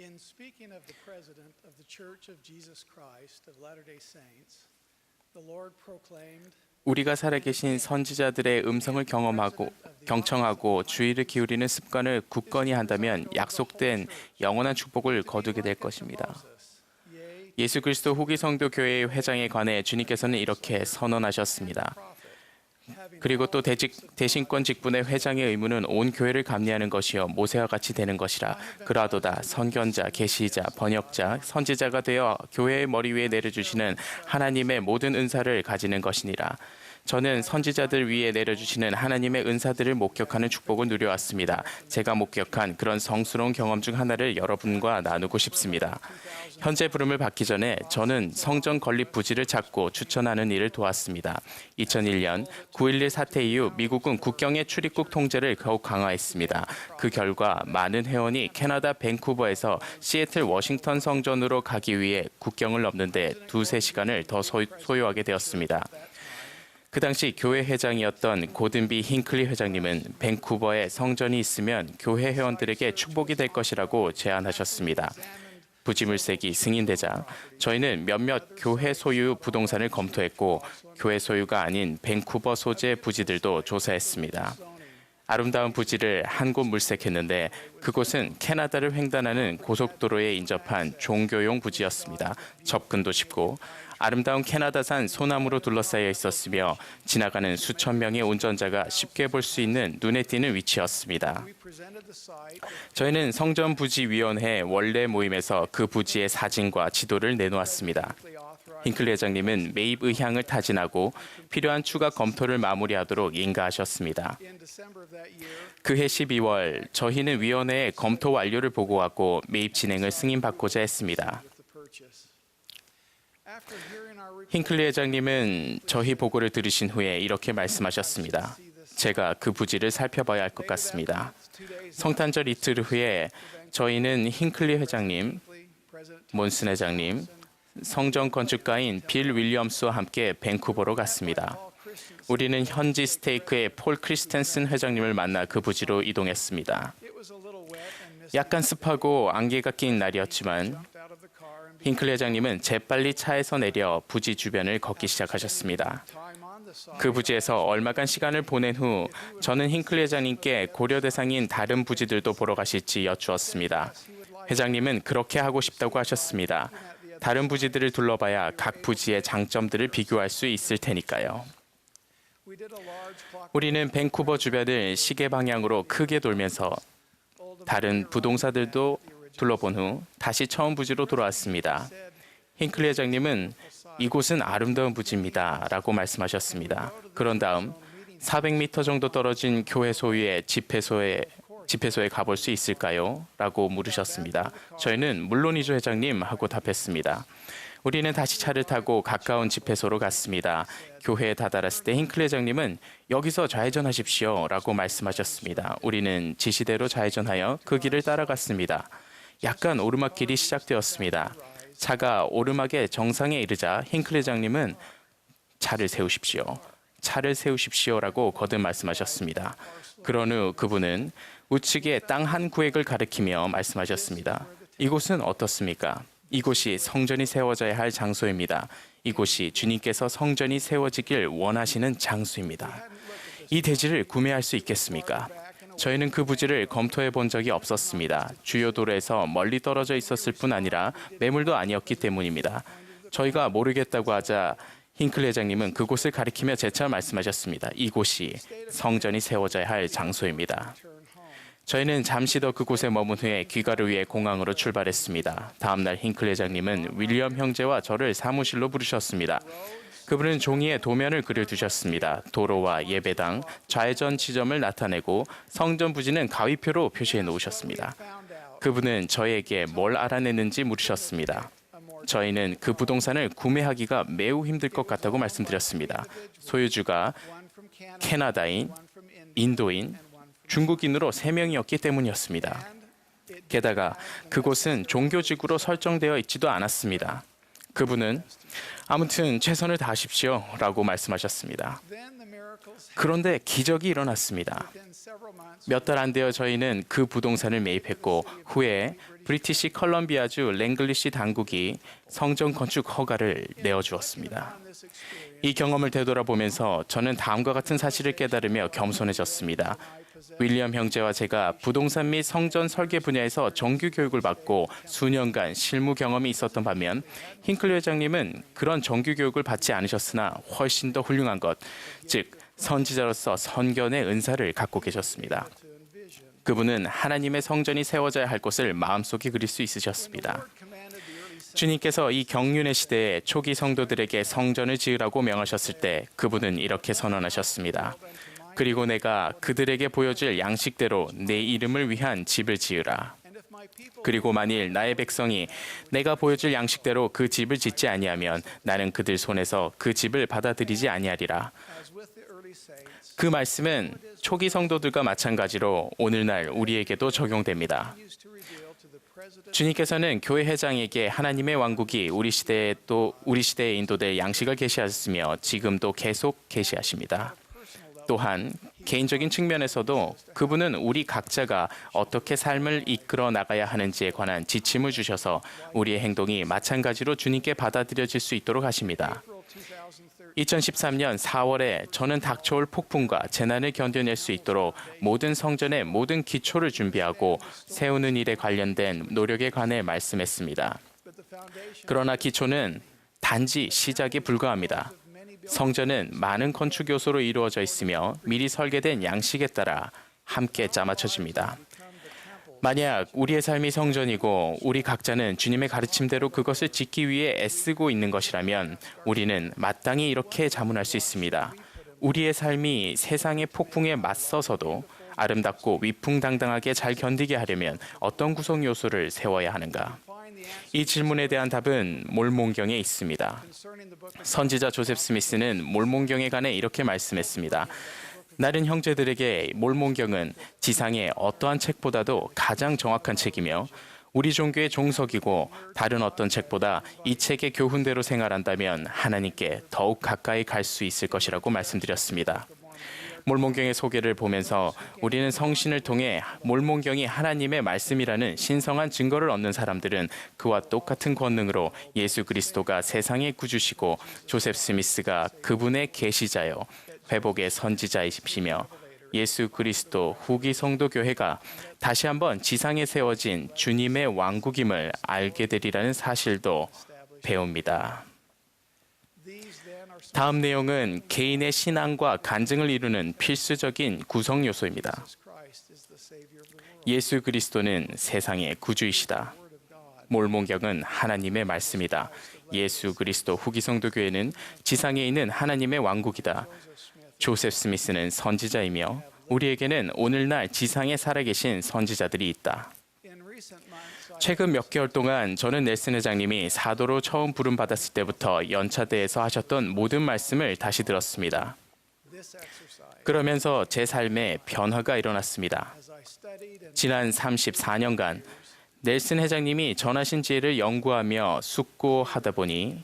In speaking of the president of the Church of Jesus Christ of Latter-day Saints, the Lord proclaimed 우리가 살아계신 선지자들의 음성을 경청하고 주의를 기울이는 습관을 굳건히 한다면 약속된 영원한 축복을 거두게 될 것입니다. 예수 그리스도 후기 성도 교회의 회장에 관해 주님께서는 이렇게 선언하셨습니다. 그리고 또 대신권 직분의 회장의 의무는 온 교회를 감리하는 것이요 모세와 같이 되는 것이라. 그러하도다 선견자, 계시자, 번역자, 선지자가 되어 교회의 머리 위에 내려주시는 하나님의 모든 은사를 가지는 것이니라. 저는 선지자들 위에 내려주시는 하나님의 은사들을 목격하는 축복을 누려왔습니다. 제가 목격한 그런 성스러운 경험 중 하나를 여러분과 나누고 싶습니다. 현재 부름을 받기 전에 저는 성전 건립 부지를 찾고 추천하는 일을 도왔습니다. 2001년 9.11 사태 이후 미국은 국경의 출입국 통제를 더욱 강화했습니다. 그 결과 많은 회원이 캐나다 밴쿠버에서 시애틀 워싱턴 성전으로 가기 위해 국경을 넘는데 2-3시간을 더 소요하게 되었습니다. 그 당시 교회 회장이었던 고든비 힌클리 회장님은 밴쿠버에 성전이 있으면 교회 회원들에게 축복이 될 것이라고 제안하셨습니다. 부지물색이 승인되자 저희는 몇몇 교회 소유 부동산을 검토했고 교회 소유가 아닌 밴쿠버 소재 부지들도 조사했습니다. 아름다운 부지를 한 곳 물색했는데 그곳은 캐나다를 횡단하는 고속도로에 인접한 종교용 부지였습니다. 접근도 쉽고 아름다운 캐나다산 소나무로 둘러싸여 있었으며 지나가는 수천 명의 운전자가 쉽게 볼 수 있는 눈에 띄는 위치였습니다. 저희는 성전부지위원회 원래 모임에서 그 부지의 사진과 지도를 내놓았습니다. 힌클리 회장님은 매입 의향을 타진하고 필요한 추가 검토를 마무리하도록 인가하셨습니다. 그해 12월 저희는 위원회에 검토 완료를 보고하고 매입 진행을 승인받고자 했습니다. 힌클리 회장님은 저희 보고를 들으신 후에 이렇게 말씀하셨습니다. 제가 그 부지를 살펴봐야 할 것 같습니다. 성탄절 이틀 후에 저희는 힌클리 회장님, 몬슨 회장님, 성전 건축가인 빌 윌리엄스와 함께 밴쿠버로 갔습니다. 우리는 현지 스테이크의 폴 크리스텐슨 회장님을 만나 그 부지로 이동했습니다. 약간 습하고 안개가 낀 날이었지만 힌클리 회장님은 재빨리 차에서 내려 부지 주변을 걷기 시작하셨습니다. 그 부지에서 얼마간 시간을 보낸 후 저는 힌클리 회장님께 고려 대상인 다른 부지들도 보러 가실지 여쭈었습니다. 회장님은 그렇게 하고 싶다고 하셨습니다. 다른 부지들을 둘러봐야 각 부지의 장점들을 비교할 수 있을 테니까요. 우리는 밴쿠버 주변을 시계 방향으로 크게 돌면서 다른 부동산들도 둘러본 후 다시 처음 부지로 돌아왔습니다. 힌클리 회장님은 이곳은 아름다운 부지입니다 라고 말씀하셨습니다. 그런 다음 400m 정도 떨어진 교회 소유의 집회소에 가볼 수 있을까요? 라고 물으셨습니다. 저희는 물론이죠 회장님 하고 답했습니다. 우리는 다시 차를 타고 가까운 집회소로 갔습니다. 교회에 다다랐을 때 힌클리 회장님은 여기서 좌회전하십시오 라고 말씀하셨습니다. 우리는 지시대로 좌회전하여 그 길을 따라갔습니다. 약간 오르막길이 시작되었습니다. 차가 오르막의 정상에 이르자 힌클리 회장님은 차를 세우십시오라고 거듭 말씀하셨습니다. 그런 후 그분은 우측에 땅 한 구획을 가리키며 말씀하셨습니다. 이곳은 어떻습니까? 이곳이 성전이 세워져야 할 장소입니다. 이곳이 주님께서 성전이 세워지길 원하시는 장소입니다. 이 대지를 구매할 수 있겠습니까? 저희는 그 부지를 검토해 본 적이 없었습니다. 주요 도로에서 멀리 떨어져 있었을 뿐 아니라 매물도 아니었기 때문입니다. 저희가 모르겠다고 하자 힌클리 회장님은 그곳을 가리키며 재차 말씀하셨습니다. 이곳이 성전이 세워져야 할 장소입니다. 저희는 잠시 더 그곳에 머문 후에 귀가를 위해 공항으로 출발했습니다. 다음 날 힌클리 회장님은 윌리엄 형제와 저를 사무실로 부르셨습니다. 그분은 종이에 도면을 그려두셨습니다. 도로와 예배당, 좌회전 지점을 나타내고 성전 부지는 가위표로 표시해 놓으셨습니다. 그분은 저에게 뭘 알아냈는지 물으셨습니다. 저희는 그 부동산을 구매하기가 매우 힘들 것 같다고 말씀드렸습니다. 소유주가 캐나다인, 인도인, 중국인으로 3명이었기 때문이었습니다. 게다가 그곳은 종교지구로 설정되어 있지도 않았습니다. 그분은 아무튼 최선을 다하십시오 라고 말씀하셨습니다. 그런데 기적이 일어났습니다. 몇 달 안 되어 저희는 그 부동산을 매입했고 후에 브리티시 컬럼비아주 랭글리시 당국이 성전 건축 허가를 내어주었습니다. 이 경험을 되돌아보면서 저는 다음과 같은 사실을 깨달으며 겸손해졌습니다. 윌리엄 형제와 제가 부동산 및 성전 설계 분야에서 정규 교육을 받고 수년간 실무 경험이 있었던 반면 힝클리 회장님은 그런 정규 교육을 받지 않으셨으나 훨씬 더 훌륭한 것, 즉 선지자로서 선견의 은사를 갖고 계셨습니다. 그분은 하나님의 성전이 세워져야 할 곳을 마음속에 그릴 수 있으셨습니다. 주님께서 이 경륜의 시대에 초기 성도들에게 성전을 지으라고 명하셨을 때 그분은 이렇게 선언하셨습니다. 그리고 내가 그들에게 보여줄 양식대로 내 이름을 위한 집을 지으라. 그리고 만일 나의 백성이 내가 보여줄 양식대로 그 집을 짓지 아니하면 나는 그들 손에서 그 집을 받아들이지 아니하리라. 그 말씀은 초기 성도들과 마찬가지로 오늘날 우리에게도 적용됩니다. 주님께서는 교회 회장에게 하나님의 왕국이 우리 시대에 인도될 양식을 계시하셨으며 지금도 계속 계시하십니다. 또한 개인적인 측면에서도 그분은 우리 각자가 어떻게 삶을 이끌어 나가야 하는지에 관한 지침을 주셔서 우리의 행동이 마찬가지로 주님께 받아들여질 수 있도록 하십니다. 2013년 4월에 저는 닥쳐올 폭풍과 재난을 견뎌낼 수 있도록 모든 성전의 모든 기초를 준비하고 세우는 일에 관련된 노력에 관해 말씀했습니다. 그러나 기초는 단지 시작에 불과합니다. 성전은 많은 건축 요소로 이루어져 있으며 미리 설계된 양식에 따라 함께 짜맞춰집니다. 만약 우리의 삶이 성전이고 우리 각자는 주님의 가르침대로 그것을 짓기 위해 애쓰고 있는 것이라면 우리는 마땅히 이렇게 자문할 수 있습니다. 우리의 삶이 세상의 폭풍에 맞서서도 아름답고 위풍당당하게 잘 견디게 하려면 어떤 구성 요소를 세워야 하는가? 이 질문에 대한 답은 몰몬경에 있습니다. 선지자 조셉 스미스는 몰몬경에 관해 이렇게 말씀했습니다. 나른 형제들에게 몰몬경은 지상의 어떠한 책보다도 가장 정확한 책이며 우리 종교의 종석이고 다른 어떤 책보다 이 책의 교훈대로 생활한다면 하나님께 더욱 가까이 갈 수 있을 것이라고 말씀드렸습니다. 몰몬경의 소개를 보면서 우리는 성신을 통해 몰몬경이 하나님의 말씀이라는 신성한 증거를 얻는 사람들은 그와 똑같은 권능으로 예수 그리스도가 세상의 구주시고 조셉 스미스가 그분의 계시자요 회복의 선지자이시며 예수 그리스도 후기 성도 교회가 다시 한번 지상에 세워진 주님의 왕국임을 알게 되리라는 사실도 배웁니다. 다음 내용은 개인의 신앙과 간증을 이루는 필수적인 구성 요소입니다. 예수 그리스도는 세상의 구주이시다. 몰몬경은 하나님의 말씀이다. 예수 그리스도 후기 성도 교회는 지상에 있는 하나님의 왕국이다. 조셉 스미스는 선지자이며 우리에게는 오늘날 지상에 살아계신 선지자들이 있다. 최근 몇 개월 동안 저는 넬슨 회장님이 사도로 처음 부름받았을 때부터 연차대에서 하셨던 모든 말씀을 다시 들었습니다. 그러면서 제 삶에 변화가 일어났습니다. 지난 34년간 넬슨 회장님이 전하신 지혜를 연구하며 숙고하다 보니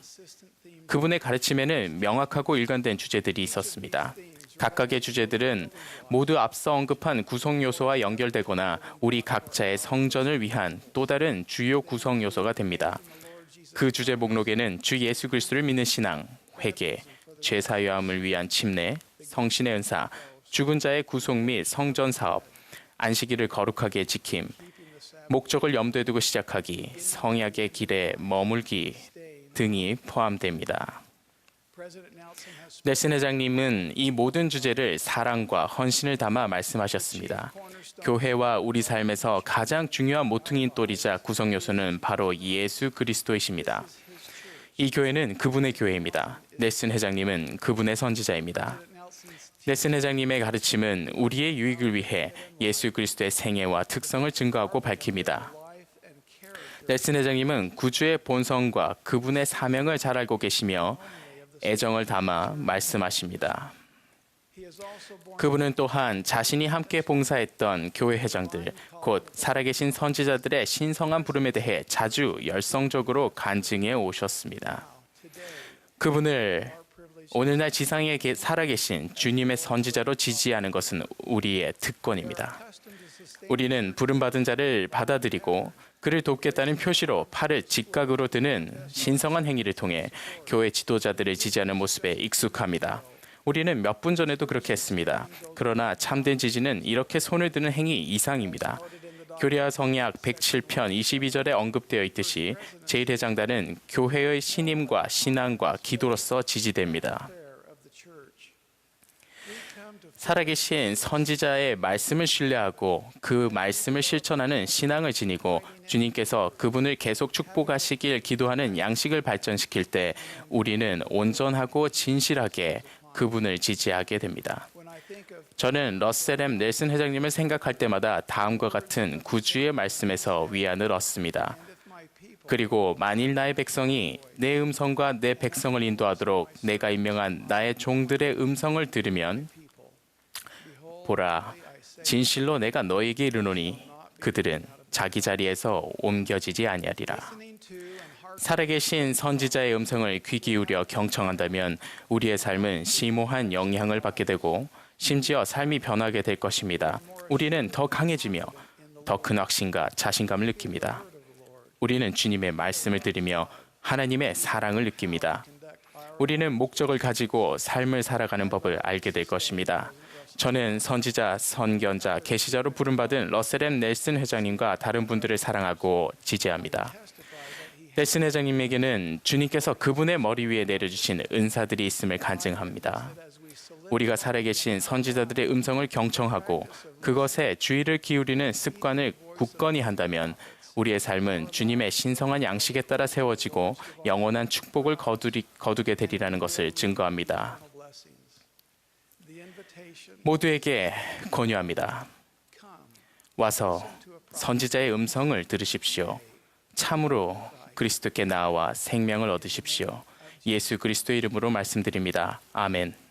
그분의 가르침에는 명확하고 일관된 주제들이 있었습니다. 각각의 주제들은 모두 앞서 언급한 구성 요소와 연결되거나 우리 각자의 성전을 위한 또 다른 주요 구성 요소가 됩니다. 그 주제 목록에는 주 예수 그리스도를 믿는 신앙, 회개, 죄 사유함을 위한 침례, 성신의 은사, 죽은 자의 구속 및 성전 사업, 안식일을 거룩하게 지킴, 목적을 염두에 두고 시작하기, 성약의 길에 머물기 등이 포함됩니다. 넬슨 회장님은 이 모든 주제를 사랑과 헌신을 담아 말씀하셨습니다. 교회와 우리 삶에서 가장 중요한 모퉁이 돌이자 구성 요소는 바로 예수 그리스도이십니다. 이 교회는 그분의 교회입니다. 넬슨 회장님은 그분의 선지자입니다. 넬슨 회장님의 가르침은 우리의 유익을 위해 예수 그리스도의 생애와 특성을 증거하고 밝힙니다. 넬슨 회장님은 구주의 본성과 그분의 사명을 잘 알고 계시며 애정을 담아 말씀하십니다. 그분은 또한 자신이 함께 봉사했던 교회 회장들, 곧 살아계신 선지자들의 신성한 부름에 대해 자주 열성적으로 간증해 오셨습니다. 그분을 오늘날 지상에 살아계신 주님의 선지자로 지지하는 것은 우리의 특권입니다. 우리는 부름받은 자를 받아들이고 그를 돕겠다는 표시로 팔을 직각으로 드는 신성한 행위를 통해 교회 지도자들을 지지하는 모습에 익숙합니다. 우리는 몇 분 전에도 그렇게 했습니다. 그러나 참된 지지는 이렇게 손을 드는 행위 이상입니다. 교리와 성약 107편 22절에 언급되어 있듯이 제1회장단은 교회의 신임과 신앙과 기도로서 지지됩니다. 살아계신 선지자의 말씀을 신뢰하고 그 말씀을 실천하는 신앙을 지니고 주님께서 그분을 계속 축복하시길 기도하는 양식을 발전시킬 때 우리는 온전하고 진실하게 그분을 지지하게 됩니다. 저는 러셀 M. 넬슨 회장님을 생각할 때마다 다음과 같은 구주의 말씀에서 위안을 얻습니다. 그리고 만일 나의 백성이 내 음성과 내 백성을 인도하도록 내가 임명한 나의 종들의 음성을 들으면 보라, 진실로 내가 너에게 이르노니 그들은 자기 자리에서 옮겨지지 아니하리라. 살아계신 선지자의 음성을 귀 기울여 경청한다면 우리의 삶은 심오한 영향을 받게 되고 심지어 삶이 변하게 될 것입니다. 우리는 더 강해지며 더 큰 확신과 자신감을 느낍니다. 우리는 주님의 말씀을 들으며 하나님의 사랑을 느낍니다. 우리는 목적을 가지고 삶을 살아가는 법을 알게 될 것입니다. 저는 선지자, 선견자, 계시자로 부름받은 러셀 M. 넬슨 회장님과 다른 분들을 사랑하고 지지합니다. 넬슨 회장님에게는 주님께서 그분의 머리 위에 내려주신 은사들이 있음을 간증합니다. 우리가 살아계신 선지자들의 음성을 경청하고 그것에 주의를 기울이는 습관을 굳건히 한다면 우리의 삶은 주님의 신성한 양식에 따라 세워지고 영원한 축복을 거두게 되리라는 것을 증거합니다. 모두에게 권유합니다. 와서 선지자의 음성을 들으십시오. 참으로 그리스도께 나아와 생명을 얻으십시오. 예수 그리스도의 이름으로 말씀드립니다. 아멘.